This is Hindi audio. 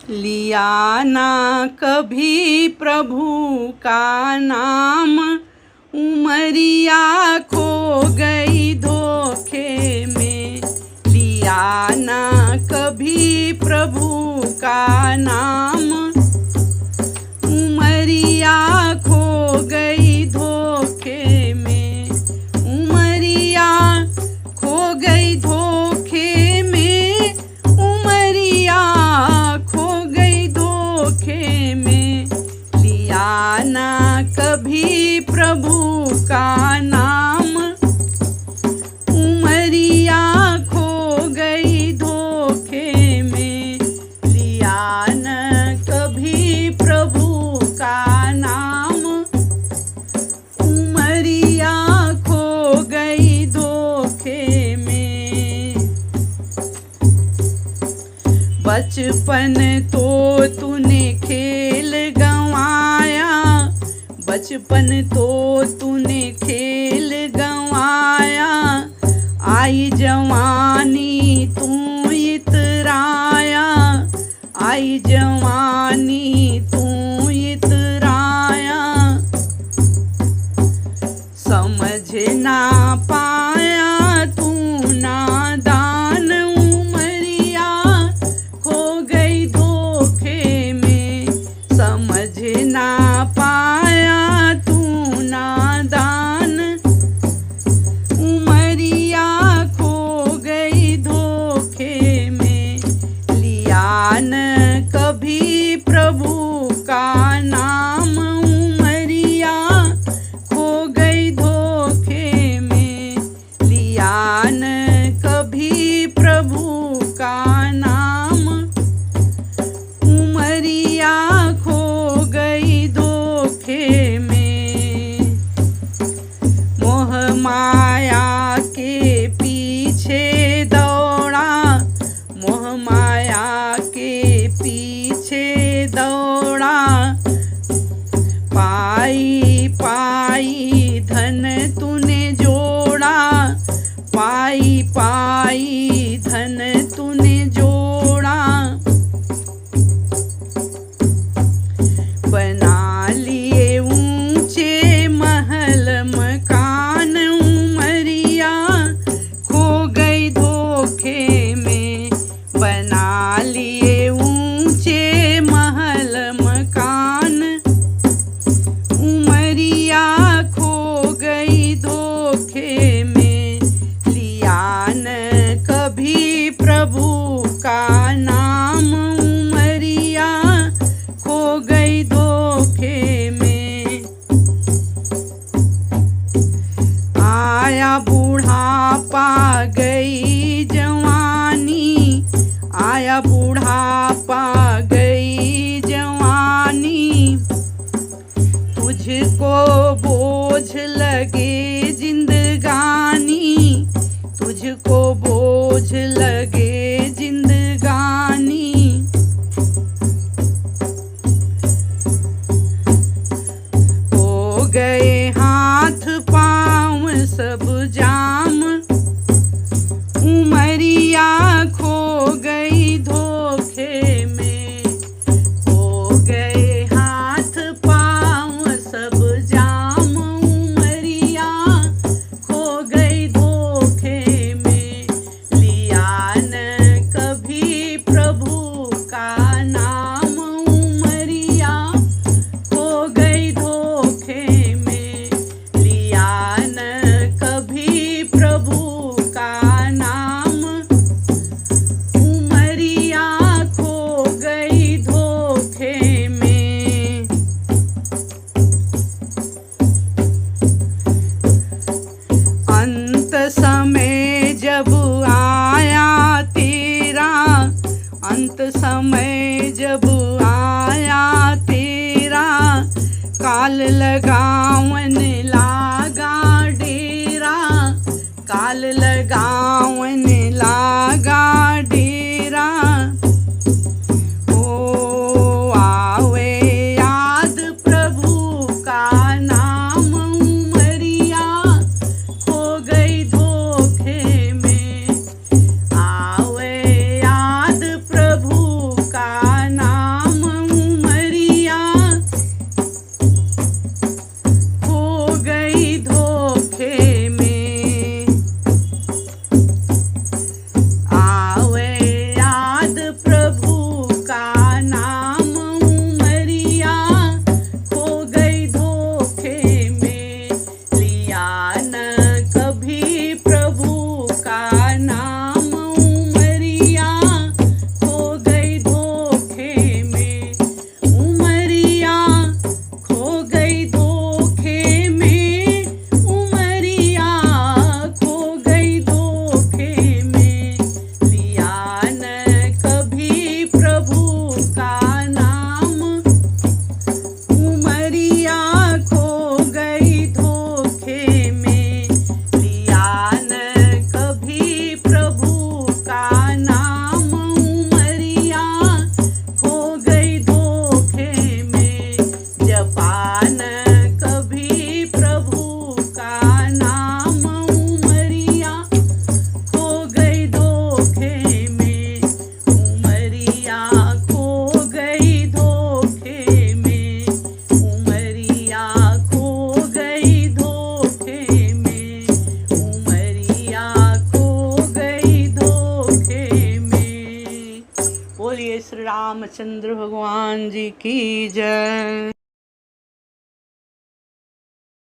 लिया ना कभी प्रभु का नाम, उमरिया खो गई धोखे में। लिया ना कभी प्रभु का नाम, उमरिया खो गई धोखे में। उमरिया खो गई धोखे में, उमरिया खो गई धोखे में। लिया ना कभी प्रभु का नाम, उमरिया खो गई धोखे में। लिया ना कभी प्रभु का नाम, उमरिया खो गई धोखे में। बचपन तो तूने खेल गंवाया, बचपन तो तूने खेल गंवाया। आई जवानी तू इतराया, आई जवानी तू इतराया। समझ ना पाया तू नादान, उमरिया खो गई धोखे में। समझ ना पाया तू नादान, उमरिया खो गई धोखे में। लिया न कभी प्रभु का नाम, उमरिया खो गई धोखे में। लिया न कभी प्रभु का नाम, उमरिया खो गई धोखे में। मोह माया के पीछे दौड़ा, मोह माया के पीछे दौड़ा। पाई पाई धन तूने जोड़ा, पाई पाई धन तूने जोड़ा। बना लिए ऊंचे महल मकान, उमरिया खो गई धोखे में। बना लिए ऊंचे महल मकान, उमरिया खो गई धोखे में। लिया न कभी प्रभु का नाम, उमरिया खो गई धोखे में। आया बूढ़ापा गई जवानी, आया बूढ़ापा गई जवानी। तुझको बोझ लगे जिंदगानी, तुझको बोझ लगे जिंदगानी। हो गए हाथ पाँव सब जाम, उमरिया खो गई धोखे में। हो गए हाथ पाँव सब जाम, उमरिया खो गई धोखे में। लिया न कभी प्रभु का नाम, उमरिया खो गई धोखे में। लिया न कभी प्रभु का नाम, उमरिया खो गई धोखे में। अंत समय जब आया तेरा, अंत समय जब आया तेरा। काल लगावन लागा डेरा, काल लगावन लागा डेरा। ओ आवे याद प्रभु का नाम, उमरिया खो गई धोखे में। आवे याद प्रभु का नाम, श्री रामचंद्र भगवान जी की जय।